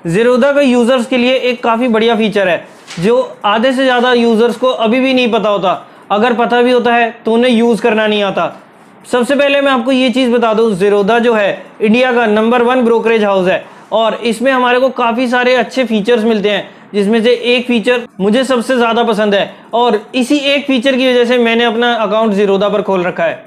ज़ीरोधा का यूज़र्स के लिए एक काफ़ी बढ़िया फीचर है जो आधे से ज़्यादा यूज़र्स को अभी भी नहीं पता होता। अगर पता भी होता है तो उन्हें यूज़ करना नहीं आता। सबसे पहले मैं आपको ये चीज़ बता दूं, ज़ीरोधा जो है इंडिया का नंबर 1 ब्रोकरेज हाउस है और इसमें हमारे को काफ़ी सारे अच्छे फीचर्स मिलते हैं, जिसमें से एक फीचर मुझे सबसे ज़्यादा पसंद है और इसी एक फीचर की वजह से मैंने अपना अकाउंट ज़ीरोधा पर खोल रखा है।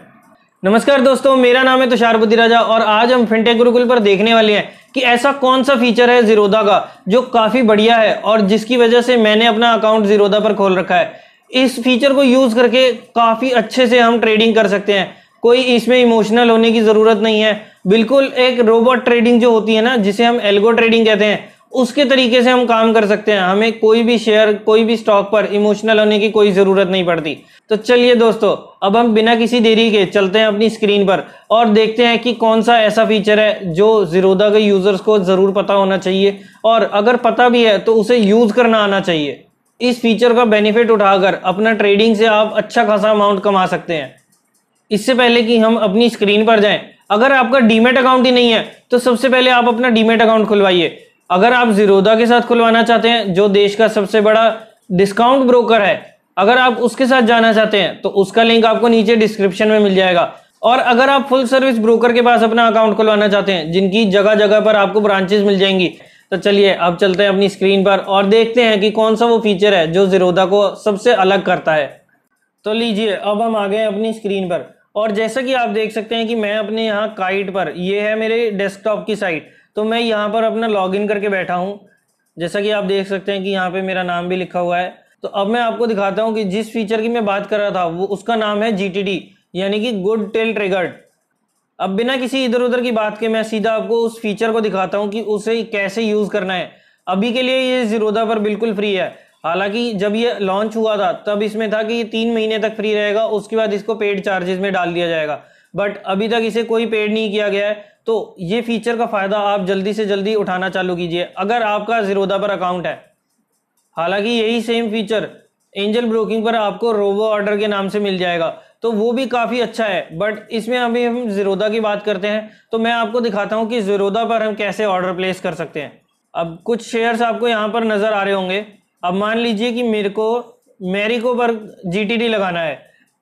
नमस्कार दोस्तों, मेरा नाम है तुषार बुद्धिराजा और आज हम फिनटेक गुरुकुल पर देखने वाले हैं कि ऐसा कौन सा फीचर है ज़ीरोधा का जो काफ़ी बढ़िया है और जिसकी वजह से मैंने अपना अकाउंट ज़ीरोधा पर खोल रखा है। इस फीचर को यूज़ करके काफ़ी अच्छे से हम ट्रेडिंग कर सकते हैं। कोई इसमें इमोशनल होने की ज़रूरत नहीं है। बिल्कुल एक रोबोट ट्रेडिंग जो होती है ना, जिसे हम एल्गो ट्रेडिंग कहते हैं, उसके तरीके से हम काम कर सकते हैं। हमें कोई भी शेयर, कोई भी स्टॉक पर इमोशनल होने की कोई ज़रूरत नहीं पड़ती। तो चलिए दोस्तों, अब हम बिना किसी देरी के चलते हैं अपनी स्क्रीन पर और देखते हैं कि कौन सा ऐसा फीचर है जो ज़ीरोधा के यूज़र्स को ज़रूर पता होना चाहिए और अगर पता भी है तो उसे यूज़ करना आना चाहिए। इस फीचर का बेनिफिट उठाकर अपना ट्रेडिंग से आप अच्छा खासा अमाउंट कमा सकते हैं। इससे पहले कि हम अपनी स्क्रीन पर जाएं, अगर आपका डीमैट अकाउंट ही नहीं है तो सबसे पहले आप अपना डीमैट अकाउंट खुलवाइए। अगर आप ज़ीरोधा के साथ खुलवाना चाहते हैं, जो देश का सबसे बड़ा डिस्काउंट ब्रोकर है, अगर आप उसके साथ जाना चाहते हैं तो उसका लिंक आपको नीचे डिस्क्रिप्शन में मिल जाएगा। और अगर आप फुल सर्विस ब्रोकर के पास अपना अकाउंट खुलवाना चाहते हैं, जिनकी जगह जगह पर आपको ब्रांचेस मिल जाएंगी, तो चलिए अब चलते हैं अपनी स्क्रीन पर और देखते हैं कि कौन सा वो फीचर है जो ज़ीरोधा को सबसे अलग करता है। तो लीजिए, अब हम आ गए अपनी स्क्रीन पर और जैसा कि आप देख सकते हैं कि मैं अपने यहाँ काइट पर, ये है मेरे डेस्कटॉप की साइट, तो मैं यहाँ पर अपना लॉगिन करके बैठा हूँ। जैसा कि आप देख सकते हैं कि यहाँ पे मेरा नाम भी लिखा हुआ है। तो अब मैं आपको दिखाता हूँ कि जिस फीचर की मैं बात कर रहा था वो उसका नाम है GTD, यानी कि गुड टिल ट्रिगर्ड। अब बिना किसी इधर उधर की बात के मैं सीधा आपको उस फीचर को दिखाता हूँ कि उसे कैसे यूज़ करना है। अभी के लिए ये ज़ीरोधा पर बिल्कुल फ्री है। हालांकि जब ये लॉन्च हुआ था तब इसमें था कि ये 3 महीने तक फ्री रहेगा, उसके बाद इसको पेड चार्जेस में डाल दिया जाएगा। बट अभी तक इसे कोई पेड नहीं किया गया है, तो ये फीचर का फ़ायदा आप जल्दी से जल्दी उठाना चालू कीजिए अगर आपका ज़ीरोधा पर अकाउंट है। हालांकि यही सेम फीचर एंजल ब्रोकिंग पर आपको रोबो ऑर्डर के नाम से मिल जाएगा, तो वो भी काफ़ी अच्छा है। बट इसमें अभी हम ज़ीरोधा की बात करते हैं, तो मैं आपको दिखाता हूँ कि ज़ीरोधा पर हम कैसे ऑर्डर प्लेस कर सकते हैं। अब कुछ शेयर्स आपको यहाँ पर नज़र आ रहे होंगे। अब मान लीजिए कि मेरिको पर GTD लगाना है,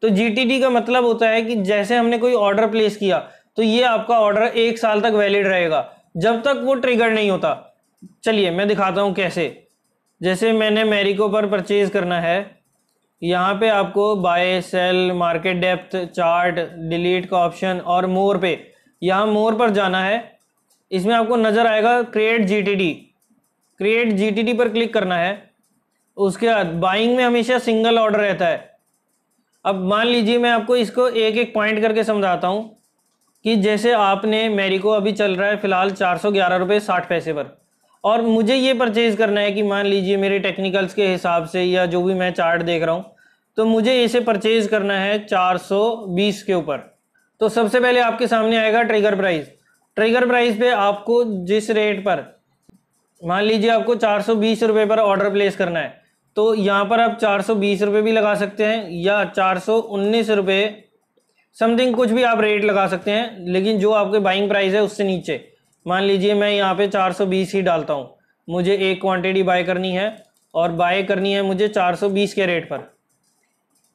तो GTD का मतलब होता है कि जैसे हमने कोई ऑर्डर प्लेस किया तो ये आपका ऑर्डर 1 साल तक वैलिड रहेगा जब तक वो ट्रिगर नहीं होता। चलिए मैं दिखाता हूँ कैसे। जैसे मैंने मेरिको पर परचेज करना है, यहाँ पे आपको buy, sell, market depth, chart, delete का ऑप्शन और मोर पे, यहाँ मोर पर जाना है। इसमें आपको नज़र आएगा क्रिएट GTD पर क्लिक करना है। उसके बाद बाइंग में हमेशा सिंगल ऑर्डर रहता है। अब मान लीजिए मैं आपको इसको एक एक पॉइंट करके समझाता हूँ कि जैसे आपने मेरिको अभी चल रहा है फिलहाल 411 रुपये 60 पैसे पर, और मुझे ये परचेज करना है कि मान लीजिए मेरे टेक्निकल्स के हिसाब से या जो भी मैं चार्ट देख रहा हूँ, तो मुझे इसे परचेज करना है 420 के ऊपर। तो सबसे पहले आपके सामने आएगा ट्रिगर प्राइस पे आपको जिस रेट पर, मान लीजिए आपको 420 रुपये पर ऑर्डर प्लेस करना है, तो यहाँ पर आप 420 रुपये भी लगा सकते हैं या 419 रुपये समथिंग, कुछ भी आप रेट लगा सकते हैं, लेकिन जो आपके बाइंग प्राइस है उससे नीचे। मान लीजिए मैं यहाँ पे 420 ही डालता हूँ। मुझे एक क्वांटिटी बाय करनी है और बाय करनी है मुझे 420 के रेट पर।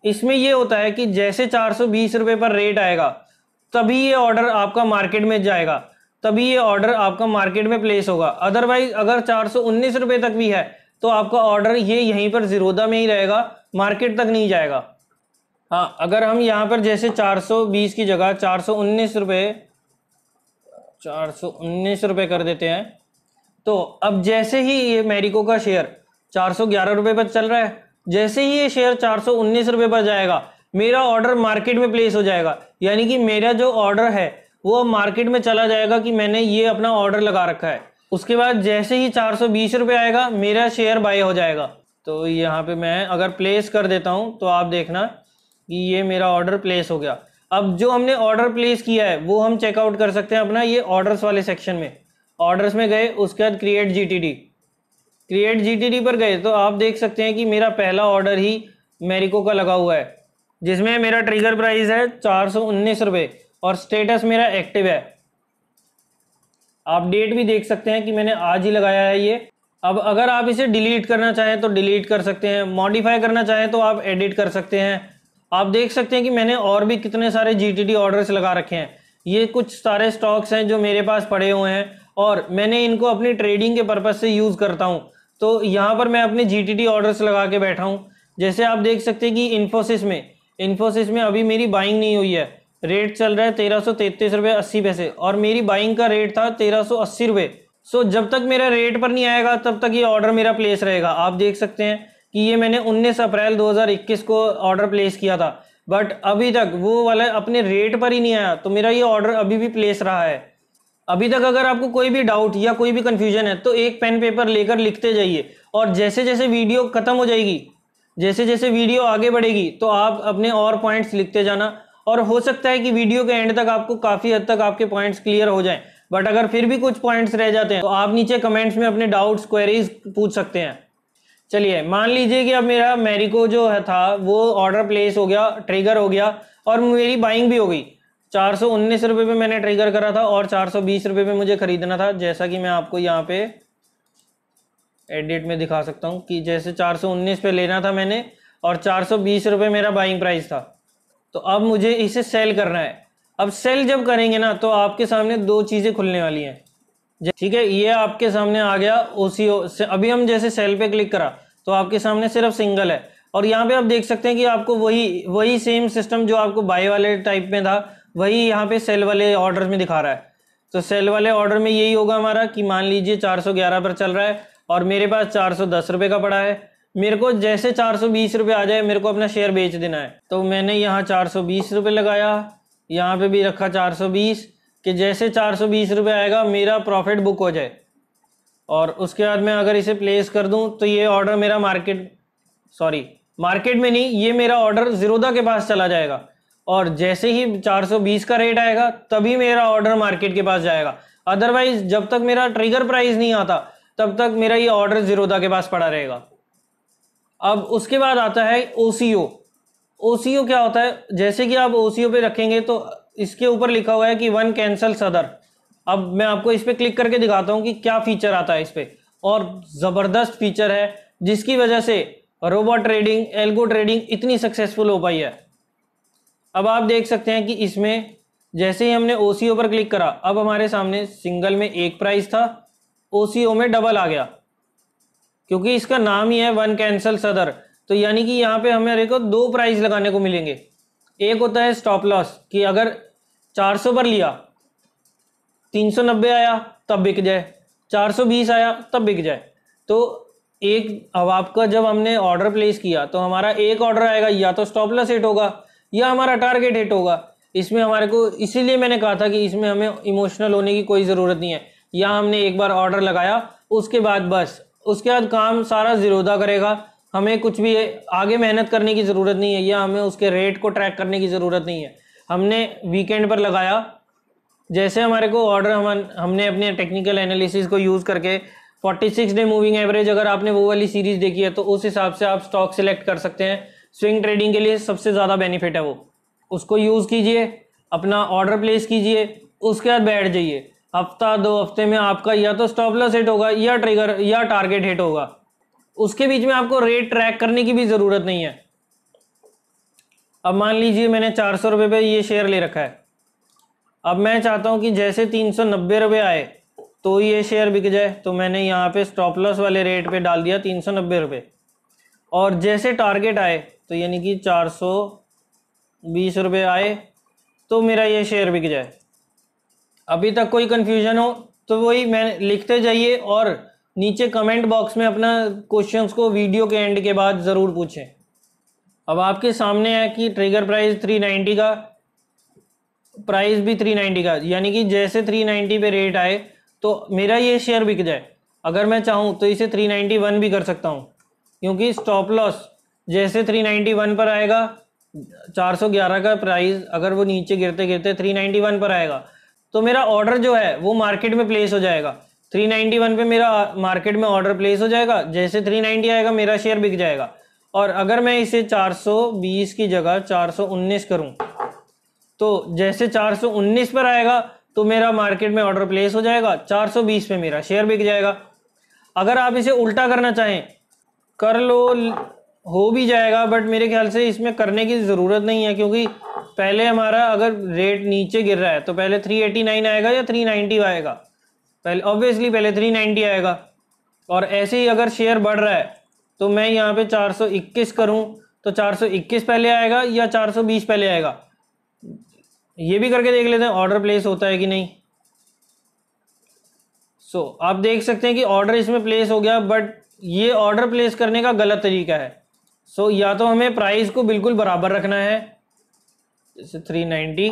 इसमें ये होता है कि जैसे 420 रुपये पर रेट आएगा तभी ये ऑर्डर आपका मार्केट में जाएगा, तभी ये ऑर्डर आपका मार्केट में प्लेस होगा। अदरवाइज अगर 419 रुपये तक भी है तो आपका ऑर्डर ये यहीं पर ज़ीरोधा में ही रहेगा, मार्केट तक नहीं जाएगा। हाँ, अगर हम यहाँ पर जैसे 420 की जगह 419 रुपये कर देते हैं, तो अब जैसे ही ये मेरिको का शेयर 411 रुपये पर चल रहा है, जैसे ही ये शेयर 419 रुपये पर जाएगा मेरा ऑर्डर मार्केट में प्लेस हो जाएगा। यानी कि मेरा जो ऑर्डर है वो मार्केट में चला जाएगा कि मैंने ये अपना ऑर्डर लगा रखा है। उसके बाद जैसे ही 420 रुपये आएगा मेरा शेयर बाय हो जाएगा। तो यहाँ पे मैं अगर प्लेस कर देता हूँ तो आप देखना कि ये मेरा ऑर्डर प्लेस हो गया। अब जो हमने ऑर्डर प्लेस किया है वो हम चेकआउट कर सकते हैं अपना ये ऑर्डर्स वाले सेक्शन में। ऑर्डर्स में गए, उसके बाद क्रिएट GTD पर गए तो आप देख सकते हैं कि मेरा पहला ऑर्डर ही मेरिको का लगा हुआ है, जिसमें मेरा ट्रिगर प्राइस है 419 रुपये और स्टेटस मेरा एक्टिव है। आप डेट भी देख सकते हैं कि मैंने आज ही लगाया है ये। अब अगर आप इसे डिलीट करना चाहें तो डिलीट कर सकते हैं, मॉडिफाई करना चाहें तो आप एडिट कर सकते हैं। आप देख सकते हैं कि मैंने और भी कितने सारे GTD ऑर्डर्स लगा रखे हैं। ये कुछ सारे स्टॉक्स हैं जो मेरे पास पड़े हुए हैं और मैंने इनको अपनी ट्रेडिंग के पर्पज से यूज़ करता हूँ। तो यहाँ पर मैं अपने GTD ऑर्डर्स लगा के बैठा हूँ। जैसे आप देख सकते हैं कि इन्फोसिस में अभी मेरी बाइंग नहीं हुई है। रेट चल रहा है 1333 रुपये 80 पैसे और मेरी बाइंग का रेट था 1380 रुपये। सो जब तक मेरा रेट पर नहीं आएगा तब तक ये ऑर्डर मेरा प्लेस रहेगा। आप देख सकते हैं कि ये मैंने 19 अप्रैल 2021 को ऑर्डर प्लेस किया था, बट अभी तक वो वाला अपने रेट पर ही नहीं आया, तो मेरा ये ऑर्डर अभी भी प्लेस रहा है। अभी तक अगर आपको कोई भी डाउट या कोई भी कंफ्यूजन है तो एक पेन पेपर लेकर लिखते जाइए और जैसे जैसे वीडियो खत्म हो जाएगी, जैसे जैसे वीडियो आगे बढ़ेगी तो आप अपने और पॉइंट्स लिखते जाना और हो सकता है कि वीडियो के एंड तक आपको काफ़ी हद तक आपके पॉइंट्स क्लियर हो जाएं। बट अगर फिर भी कुछ पॉइंट्स रह जाते हैं तो आप नीचे कमेंट्स में अपने डाउट्स क्वेरीज पूछ सकते हैं। चलिए मान लीजिए कि अब मेरा मैरिको जो है था वो ऑर्डर प्लेस हो गया, ट्रिगर हो गया और मेरी बाइंग भी हो गई। 419 रुपये पे मैंने ट्रिगर करा था और 420 रुपये पे मुझे खरीदना था। जैसा कि मैं आपको यहाँ पे एडिट में दिखा सकता हूँ कि जैसे 419 पे लेना था मैंने और 420 रुपये मेरा बाइंग प्राइस था। तो अब मुझे इसे सेल करना है। अब सेल जब करेंगे ना तो आपके सामने दो चीज़ें खुलने वाली हैं। ठीक है, ये आपके सामने आ गया OCO से। अभी हम जैसे सेल पे क्लिक करा तो आपके सामने सिर्फ सिंगल है और यहाँ पे आप देख सकते हैं कि आपको वही सेम सिस्टम जो आपको बाय वाले टाइप में था वही यहाँ पे सेल वाले ऑर्डर में दिखा रहा है। तो सेल वाले ऑर्डर में यही होगा हमारा कि मान लीजिए 411 पर चल रहा है और मेरे पास 410 रुपये का पड़ा है। मेरे को जैसे 420 रुपये आ जाए मेरे को अपना शेयर बेच देना है। तो मैंने यहाँ 420 रुपये लगाया, यहाँ पे भी रखा 420 कि जैसे 420 रुपये आएगा मेरा प्रॉफिट बुक हो जाए। और उसके बाद मैं अगर इसे प्लेस कर दूं तो ये ऑर्डर मेरा मार्केट में नहीं, ये मेरा ऑर्डर ज़ीरोधा के पास चला जाएगा और जैसे ही 420 का रेट आएगा तभी मेरा ऑर्डर मार्केट के पास जाएगा। अदरवाइज जब तक मेरा ट्रिगर प्राइस नहीं आता तब तक मेरा ये ऑर्डर ज़ीरोधा के पास पड़ा रहेगा। अब उसके बाद आता है OCO क्या होता है? जैसे कि आप OCO पे रखेंगे तो इसके ऊपर लिखा हुआ है कि 1 कैंसल सदर। अब मैं आपको इस पे क्लिक करके दिखाता हूँ कि क्या फीचर आता है इस पे, और ज़बरदस्त फीचर है जिसकी वजह से रोबोट ट्रेडिंग, एल्गो ट्रेडिंग इतनी सक्सेसफुल हो पाई है। अब आप देख सकते हैं कि इसमें जैसे ही हमने OCO पर क्लिक करा अब हमारे सामने सिंगल में एक प्राइस था, OCO में डबल आ गया क्योंकि इसका नाम ही है 1 कैंसल सदर। तो यानी कि यहाँ पे हमारे को दो प्राइस लगाने को मिलेंगे। एक होता है स्टॉप लॉस कि अगर 400 पर लिया 390 आया तब बिक जाए, 420 आया तब बिक जाए। तो एक अब आपका जब हमने ऑर्डर प्लेस किया तो हमारा एक ऑर्डर आएगा, या तो स्टॉप लॉस हिट होगा या हमारा टारगेट हिट होगा। इसमें हमारे को, इसीलिए मैंने कहा था कि इसमें हमें इमोशनल होने की कोई ज़रूरत नहीं है। यहाँ हमने एक बार ऑर्डर लगाया उसके बाद बस उसके बाद काम सारा ज़ीरोधा करेगा। हमें कुछ भी आगे मेहनत करने की ज़रूरत नहीं है या हमें उसके रेट को ट्रैक करने की ज़रूरत नहीं है। हमने वीकेंड पर लगाया, जैसे हमारे को ऑर्डर हमने अपने टेक्निकल एनालिसिस को यूज़ करके 46 डे मूविंग एवरेज, अगर आपने वो वाली सीरीज़ देखी है तो उस हिसाब से आप स्टॉक सिलेक्ट कर सकते हैं। स्विंग ट्रेडिंग के लिए सबसे ज़्यादा बेनिफिट है वो, उसको यूज़ कीजिए, अपना ऑर्डर प्लेस कीजिए, उसके बाद बैठ जाइए। हफ्ता 2 हफ्ते में आपका या तो स्टॉप लॉस हिट होगा या ट्रिगर या टारगेट हिट होगा। उसके बीच में आपको रेट ट्रैक करने की भी ज़रूरत नहीं है। अब मान लीजिए मैंने 400 रुपये पे ये शेयर ले रखा है। अब मैं चाहता हूँ कि जैसे 390 रुपये आए तो ये शेयर बिक जाए, तो मैंने यहाँ पे स्टॉप लॉस वाले रेट पे डाल दिया 390 रुपये। और जैसे टारगेट आए तो यानी कि 420 रुपये आए तो मेरा ये शेयर बिक जाए। अभी तक कोई कन्फ्यूजन हो तो वही मैं लिखते जाइए और नीचे कमेंट बॉक्स में अपना क्वेश्चंस को वीडियो के एंड के बाद ज़रूर पूछें। अब आपके सामने है कि ट्रिगर प्राइस 390 का, प्राइस भी 390 का, यानी कि जैसे 390 पे रेट आए तो मेरा ये शेयर बिक जाए। अगर मैं चाहूँ तो इसे 391 भी कर सकता हूँ क्योंकि स्टॉप लॉस जैसे 391 पर आएगा, 411 का प्राइस अगर वो नीचे गिरते गिरते 391 पर आएगा तो मेरा ऑर्डर जो है वो मार्केट में प्लेस हो जाएगा। 391 पे मेरा मार्केट में ऑर्डर प्लेस हो जाएगा, जैसे 390 आएगा मेरा शेयर बिक जाएगा। और अगर मैं इसे 420 की जगह 419 करूं तो जैसे 419 पर आएगा तो मेरा मार्केट में ऑर्डर प्लेस हो जाएगा, 420 पे मेरा शेयर बिक जाएगा। अगर आप इसे उल्टा करना चाहें कर लो, हो भी जाएगा, बट मेरे ख्याल से इसमें करने की ज़रूरत नहीं है, क्योंकि पहले हमारा अगर रेट नीचे गिर रहा है तो पहले 389 आएगा या 390 आएगा, पहले ऑब्वियसली पहले 390 आएगा। और ऐसे ही अगर शेयर बढ़ रहा है तो मैं यहाँ पे 421 करूँ तो 421 पहले आएगा या 420 पहले आएगा, ये भी करके देख लेते हैं ऑर्डर प्लेस होता है कि नहीं। सो आप देख सकते हैं कि ऑर्डर इसमें प्लेस हो गया, बट ये ऑर्डर प्लेस करने का गलत तरीका है। सो या तो हमें प्राइस को बिल्कुल बराबर रखना है, जैसे 390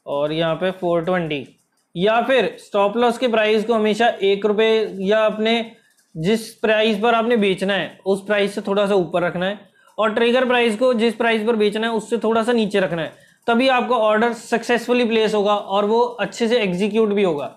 और यहाँ पे 420, या फिर स्टॉप लॉस के प्राइस को हमेशा 1 रुपये या अपने जिस प्राइस पर आपने बेचना है उस प्राइस से थोड़ा सा ऊपर रखना है, और ट्रिगर प्राइस को जिस प्राइस पर बेचना है उससे थोड़ा सा नीचे रखना है, तभी आपका ऑर्डर सक्सेसफुली प्लेस होगा और वो अच्छे से एग्जीक्यूट भी होगा।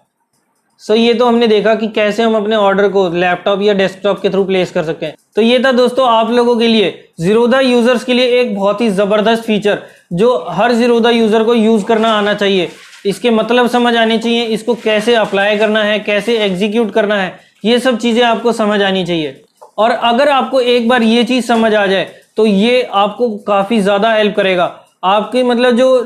सो ये तो हमने देखा कि कैसे हम अपने ऑर्डर को लैपटॉप या डेस्कटॉप के थ्रू प्लेस कर सकते हैं। तो ये था दोस्तों आप लोगों के लिए ज़ीरोधा यूजर्स के लिए एक बहुत ही ज़बरदस्त फीचर जो हर ज़ीरोधा यूजर को यूज़ करना आना चाहिए, इसके मतलब समझ आने चाहिए, इसको कैसे अप्लाई करना है, कैसे एग्जीक्यूट करना है, ये सब चीज़ें आपको समझ आनी चाहिए। और अगर आपको एक बार ये चीज़ समझ आ जाए तो ये आपको काफ़ी ज़्यादा हेल्प करेगा। आपके मतलब जो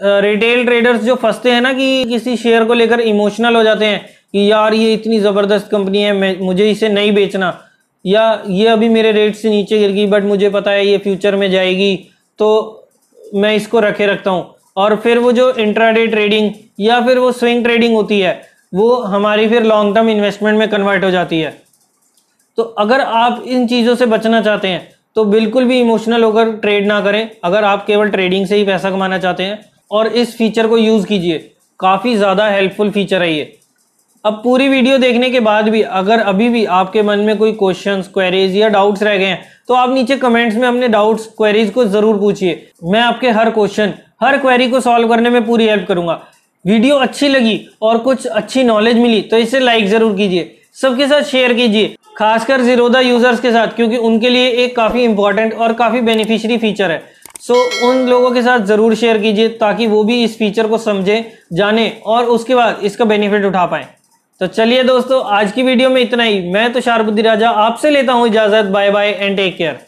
रिटेल ट्रेडर्स जो फंसते हैं ना कि किसी शेयर को लेकर इमोशनल हो जाते हैं कि यार ये इतनी ज़बरदस्त कंपनी है, मुझे इसे नहीं बेचना, या ये अभी मेरे रेट से नीचे गिर गई बट मुझे पता है ये फ्यूचर में जाएगी तो मैं इसको रखे रखता हूँ। और फिर वो जो इंट्राडे ट्रेडिंग या फिर वो स्विंग ट्रेडिंग होती है वो हमारी फिर लॉन्ग टर्म इन्वेस्टमेंट में कन्वर्ट हो जाती है। तो अगर आप इन चीज़ों से बचना चाहते हैं तो बिल्कुल भी इमोशनल होकर ट्रेड ना करें। अगर आप केवल ट्रेडिंग से ही पैसा कमाना चाहते हैं और इस फीचर को यूज़ कीजिए, काफ़ी ज़्यादा हेल्पफुल फीचर है ये। अब पूरी वीडियो देखने के बाद भी अगर अभी भी आपके मन में कोई क्वेश्चंस, क्वेरीज या डाउट्स रह गए हैं तो आप नीचे कमेंट्स में अपने डाउट्स, क्वेरीज को ज़रूर पूछिए। मैं आपके हर क्वेश्चन, हर क्वेरी को सॉल्व करने में पूरी हेल्प करूंगा। वीडियो अच्छी लगी और कुछ अच्छी नॉलेज मिली तो इसे लाइक ज़रूर कीजिए, सबके साथ शेयर कीजिए, खासकर ज़ीरोधा यूजर्स के साथ, क्योंकि उनके लिए एक काफ़ी इंपॉर्टेंट और काफ़ी बेनिफिशियरी फीचर है। सो उन लोगों के साथ ज़रूर शेयर कीजिए ताकि वो भी इस फीचर को समझें, जाने और उसके बाद इसका बेनिफिट उठा पाएं। तो चलिए दोस्तों, आज की वीडियो में इतना ही। मैं तुषार बुद्धिराजा आपसे लेता हूं इजाज़त। Bye bye and take care.